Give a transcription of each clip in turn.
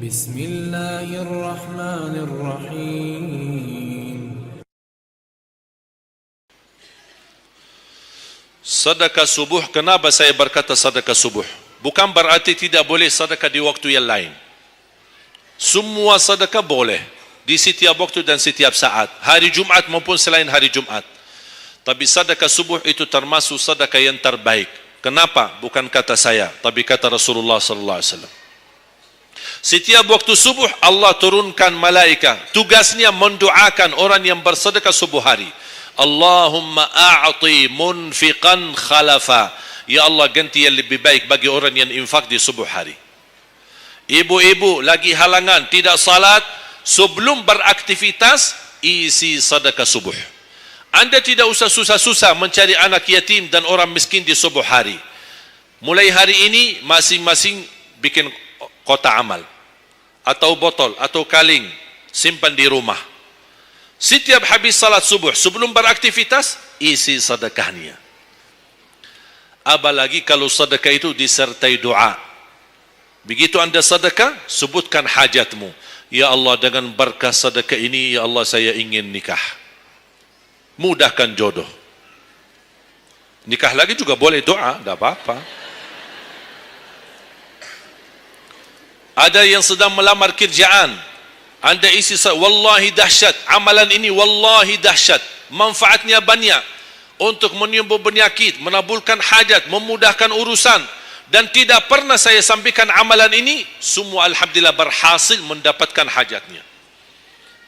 بسم الله الرحمن الرحيم. Sedekah subuh, kenapa saya berkata sedekah subuh? Bukan berarti tidak boleh sedekah di waktu yang lain. Semua sedekah boleh di setiap waktu dan setiap saat, hari Jumat maupun selain hari Jumat. Tapi sedekah subuh itu termasuk sedekah yang terbaik. Kenapa? Bukan kata saya, tapi kata Rasulullah sallallahu alaihi wasallam. Setiap waktu subuh Allah turunkan malaikat, tugasnya mendoakan orang yang bersedekah subuh hari. Allahumma a'ti munfiqan khalafa. Ya Allah, ganti yang lebih baik bagi orang yang infak di subuh hari. Ibu-ibu lagi halangan tidak salat, sebelum beraktivitas isi sedekah subuh. Anda tidak usah susah-susah mencari anak yatim dan orang miskin di subuh hari. Mulai hari ini masing-masing bikin kotak amal atau botol atau kaling, simpan di rumah. Setiap habis salat subuh sebelum beraktivitas isi sedekahnya. Apalagi kalau sedekah itu disertai doa. Begitu anda sedekah, sebutkan hajatmu. Ya Allah, dengan berkah sedekah ini, ya Allah, saya ingin nikah. Mudahkan jodoh. Nikah lagi juga boleh doa, tidak apa-apa. Ada yang sedang melamar kerjaan, anda isi, wallahi dahsyat, amalan ini wallahi dahsyat, manfaatnya banyak untuk menyembuh penyakit, menabulkan hajat, memudahkan urusan. Dan tidak pernah saya sampaikan amalan ini, semua alhamdulillah berhasil mendapatkan hajatnya.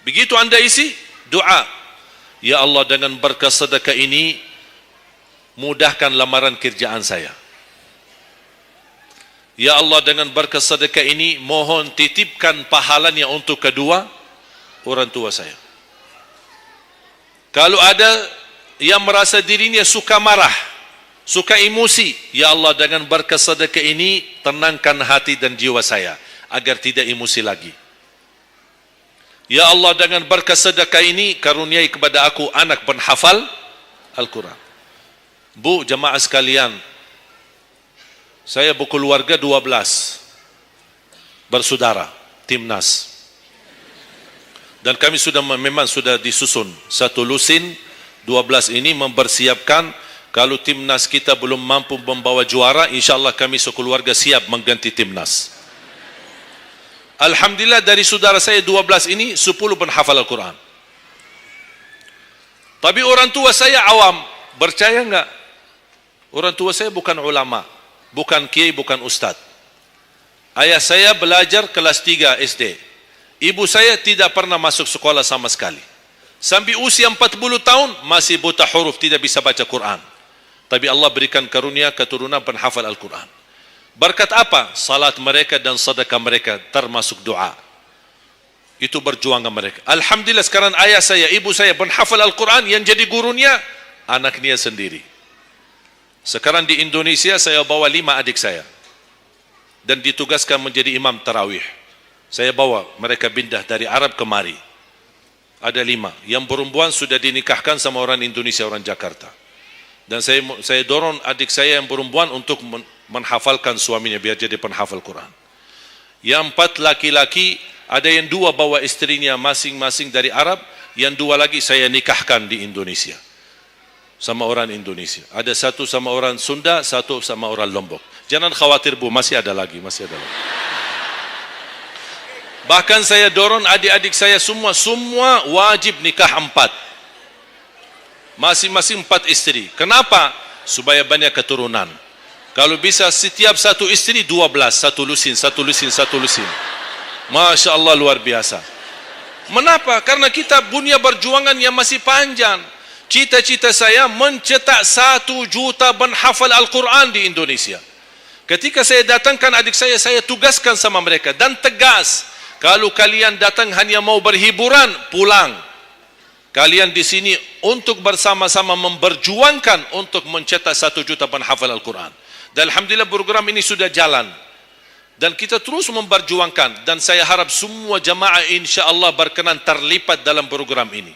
Begitu anda isi, doa, ya Allah, dengan berkah sedekah ini mudahkan lamaran kerjaan saya. Ya Allah, dengan berkah sedekah ini mohon titipkan pahalanya untuk kedua orang tua saya. Kalau ada yang merasa dirinya suka marah, suka emosi, ya Allah, dengan berkah sedekah ini tenangkan hati dan jiwa saya agar tidak emosi lagi. Ya Allah, dengan berkah sedekah ini karuniai kepada aku anak penghafal Al-Quran. Bu, jemaah sekalian, saya berkeluarga 12 bersaudara, timnas. Dan kami memang sudah disusun satu lusin. 12 ini mempersiapkan kalau timnas kita belum mampu membawa juara, insyaAllah kami sekeluarga siap mengganti timnas. Alhamdulillah, dari saudara saya 12 ini 10 penghafal Al-Quran. Tapi orang tua saya awam. Percaya enggak? Orang tua saya bukan ulama, bukan kiai, bukan ustaz. Ayah saya belajar kelas 3 SD. Ibu saya tidak pernah masuk sekolah sama sekali. Sampai usia 40 tahun masih buta huruf, tidak bisa baca Quran. Tapi Allah berikan karunia keturunan penghafal Al-Quran. Berkat apa? Salat mereka dan sedekah mereka, termasuk doa. Itu berjuangan mereka. Alhamdulillah, sekarang ayah saya, ibu saya penghafal Al-Quran, yang jadi gurunya anaknya sendiri. Sekarang di Indonesia saya bawa 5 adik saya dan ditugaskan menjadi imam tarawih. Saya bawa mereka pindah dari Arab kemari. Ada 5. Yang perempuan sudah dinikahkan sama orang Indonesia, orang Jakarta. Dan saya dorong adik saya yang perempuan untuk menghafalkan suaminya biar jadi penghafal Quran. Yang 4 laki-laki, ada yang 2 bawa istrinya masing-masing dari Arab, yang 2 lagi saya nikahkan di Indonesia sama orang Indonesia. Ada 1 sama orang Sunda, 1 sama orang Lombok. Jangan khawatir bu, masih ada lagi. Bahkan saya dorong adik-adik saya semua wajib nikah 4. Masing-masing 4 istri. Kenapa? Supaya banyak keturunan. Kalau bisa setiap satu istri 12, satu lusin. Masya Allah, luar biasa. Mengapa? Karena kita punya perjuangan yang masih panjang. Cita-cita saya mencetak 1 juta penghafal Al-Quran di Indonesia. Ketika saya datangkan adik saya tugaskan sama mereka dan tegas, kalau kalian datang hanya mau berhiburan, pulang. Kalian di sini untuk bersama-sama memperjuangkan untuk mencetak 1 juta penghafal Al-Quran. Dan alhamdulillah program ini sudah jalan. Dan kita terus memperjuangkan, dan saya harap semua jamaah insya-Allah berkenan terlibat dalam program ini.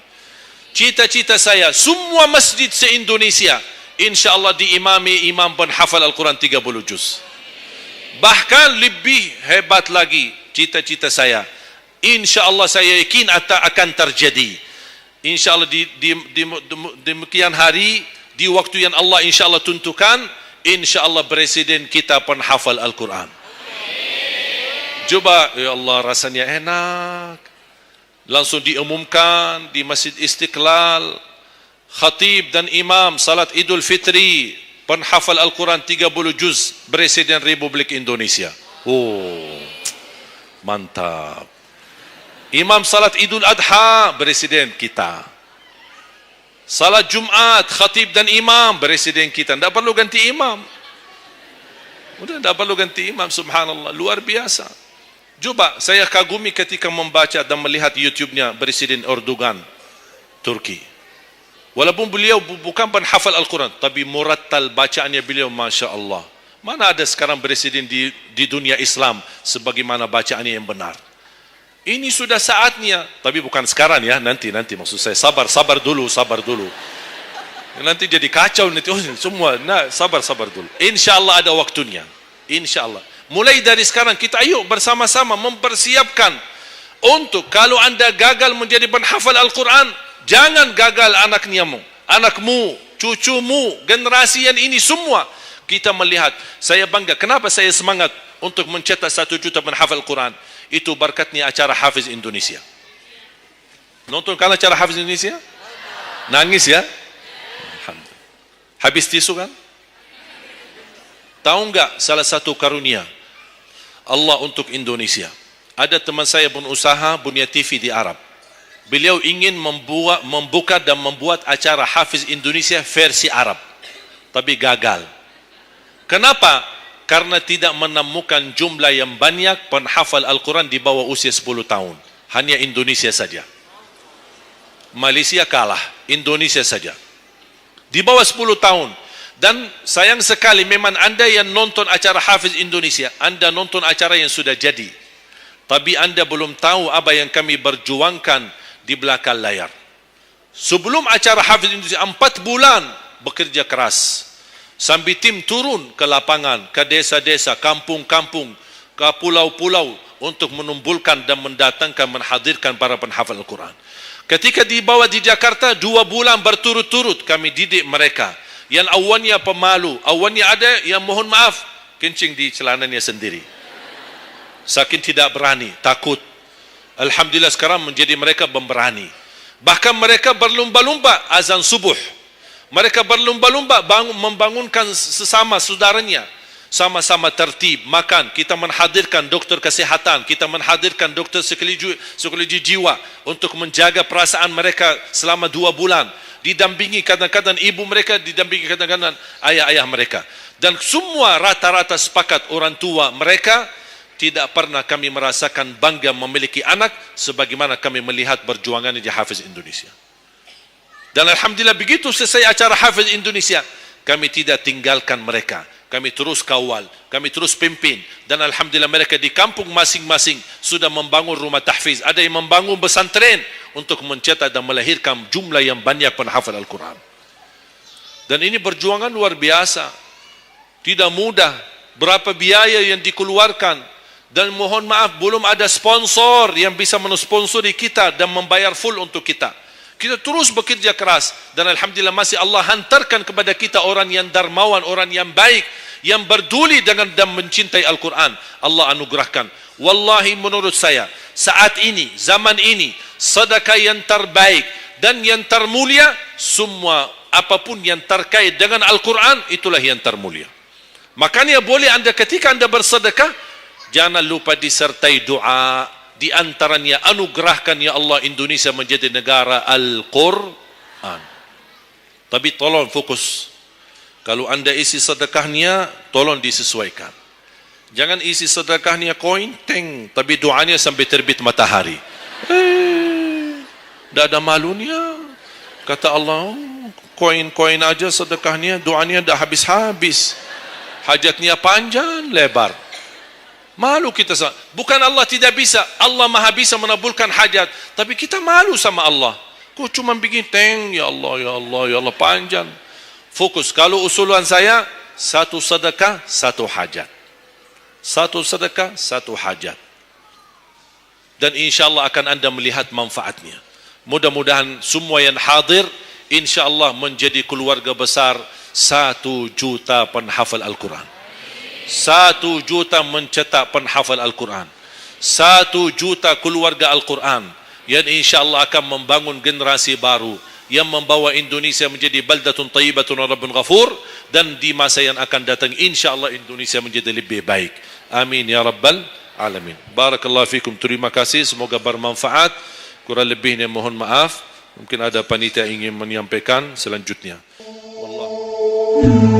Cita-cita saya semua masjid se-Indonesia insya-Allah diimami imam penghafal Al-Quran 30 juz. Bahkan lebih hebat lagi, cita-cita saya. InsyaAllah saya yakin akan terjadi. InsyaAllah di demikian hari, di waktu yang Allah insyaAllah tentukan, insyaAllah Presiden kita penghafal Al-Quran. Coba, ya Allah, rasanya enak. Langsung diumumkan di Masjid Istiqlal, khatib dan imam salat Idul Fitri, penghafal Al-Quran 30 juz, Presiden Republik Indonesia. Oh, mantap. Imam salat Idul Adha, Presiden kita. Salat Jumat, khatib dan imam, Presiden kita. Tidak perlu ganti imam. Sudah tidak perlu ganti imam, subhanallah. Luar biasa. Coba, saya kagumi ketika membaca dan melihat YouTube-nya Presiden Erdogan, Turki. Walaupun beliau bukan penghafal Al-Quran, tapi murattal bacaannya beliau, Masya Allah. Mana ada sekarang presiden di dunia Islam sebagaimana bacaannya yang benar. Ini sudah saatnya, tapi bukan sekarang ya, nanti maksud saya, sabar dulu. Nanti jadi kacau nanti, semua, sabar dulu. InsyaAllah ada waktunya, InsyaAllah. Mulai dari sekarang kita ayo bersama-sama mempersiapkan untuk kalau anda gagal menjadi penghafal Al-Quran, jangan gagal anakmu, cucumu, generasi yang ini semua. Kita melihat, saya bangga. Kenapa saya semangat untuk mencetak 1 juta penghafal Al-Quran? Itu berkatnya acara Hafiz Indonesia. Nonton kan acara Hafiz Indonesia? Nangis ya? Habis tisu kan? Tahu enggak salah satu karunia Allah untuk Indonesia? Ada teman saya berusaha punya TV di Arab. Beliau ingin membuka dan membuat acara Hafiz Indonesia versi Arab, tapi gagal. Kenapa? Karena tidak menemukan jumlah yang banyak penghafal Al-Quran di bawah usia 10 tahun. Hanya Indonesia saja. Malaysia kalah, Indonesia saja. Di bawah 10 tahun. Dan sayang sekali memang anda yang nonton acara Hafiz Indonesia, anda nonton acara yang sudah jadi. Tapi anda belum tahu apa yang kami berjuangkan di belakang layar. Sebelum acara Hafiz Indonesia, 4 bulan bekerja keras. Sambil tim turun ke lapangan, ke desa-desa, kampung-kampung, ke pulau-pulau untuk menumbulkan dan mendatangkan, menghadirkan para penghafal Al-Quran. Ketika dibawa di Jakarta, 2 bulan berturut-turut kami didik mereka. Yang awalnya pemalu, awalnya ada yang mohon maaf, kencing di celananya sendiri. Saking tidak berani, takut. Alhamdulillah sekarang menjadi mereka pemberani. Bahkan mereka berlumba-lumba azan subuh. Mereka berlumba-lumba membangunkan sesama saudaranya. Sama-sama tertib, makan. Kita menghadirkan doktor kesehatan, kita menghadirkan doktor psikologi jiwa untuk menjaga perasaan mereka selama 2 bulan. Didampingi kadang-kadang ibu mereka, didampingi kadang-kadang ayah-ayah mereka. Dan semua rata-rata sepakat orang tua mereka tidak pernah kami merasakan bangga memiliki anak sebagaimana kami melihat perjuangannya di Hafiz Indonesia. Dan alhamdulillah begitu selesai acara Hafiz Indonesia, kami tidak tinggalkan mereka. Kami terus kawal, kami terus pimpin. Dan alhamdulillah mereka di kampung masing-masing sudah membangun rumah tahfiz. Ada yang membangun pesantren untuk mencetak dan melahirkan jumlah yang banyak penghafal Al-Quran. Dan ini perjuangan luar biasa. Tidak mudah. Berapa biaya yang dikeluarkan. Dan mohon maaf, belum ada sponsor yang bisa mensponsori kita dan membayar full untuk kita. Kita terus bekerja keras dan alhamdulillah masih Allah hantarkan kepada kita orang yang dermawan, orang yang baik, yang berduli dengan dan mencintai Al-Quran. Allah anugerahkan. Wallahi menurut saya, saat ini, zaman ini, sedekah yang terbaik dan yang termulia, semua apapun yang terkait dengan Al-Quran, itulah yang termulia. Makanya boleh anda ketika anda bersedekah, jangan lupa disertai doa. Di antaranya anugerahkan ya Allah Indonesia menjadi negara Al-Quran. Tapi tolong fokus. Kalau anda isi sedekahnya, tolong disesuaikan. Jangan isi sedekahnya koin, teng, tapi doanya sampai terbit matahari. Tidak ada malunya. Kata Allah, koin-koin aja sedekahnya, doanya dah habis-habis. Hajatnya panjang, lebar. Malu kita sama. Bukan Allah tidak bisa. Allah maha bisa menabulkan hajat. Tapi kita malu sama Allah. Kok cuma bikin teng, ya Allah, ya Allah, ya Allah, panjang. Fokus. Kalau usulan saya, 1 sedekah, 1 hajat. 1 sedekah, 1 hajat. dan insyaAllah akan anda melihat manfaatnya. Mudah-mudahan semua yang hadir insyaAllah menjadi keluarga besar 1 juta penghafal Al-Quran. 1 juta mencetak penghafal Al-Quran. 1 juta keluarga Al-Quran yang insyaAllah akan membangun generasi baru yang membawa Indonesia menjadi baldatun tayyibatun wa rabbun ghafur, dan di masa yang akan datang insyaAllah Indonesia menjadi lebih baik. Amin ya rabbal alamin. Barakallahu fikum. Terima kasih, semoga bermanfaat. Kurang lebihnya mohon maaf. Mungkin ada panitia ingin menyampaikan selanjutnya. Wallahu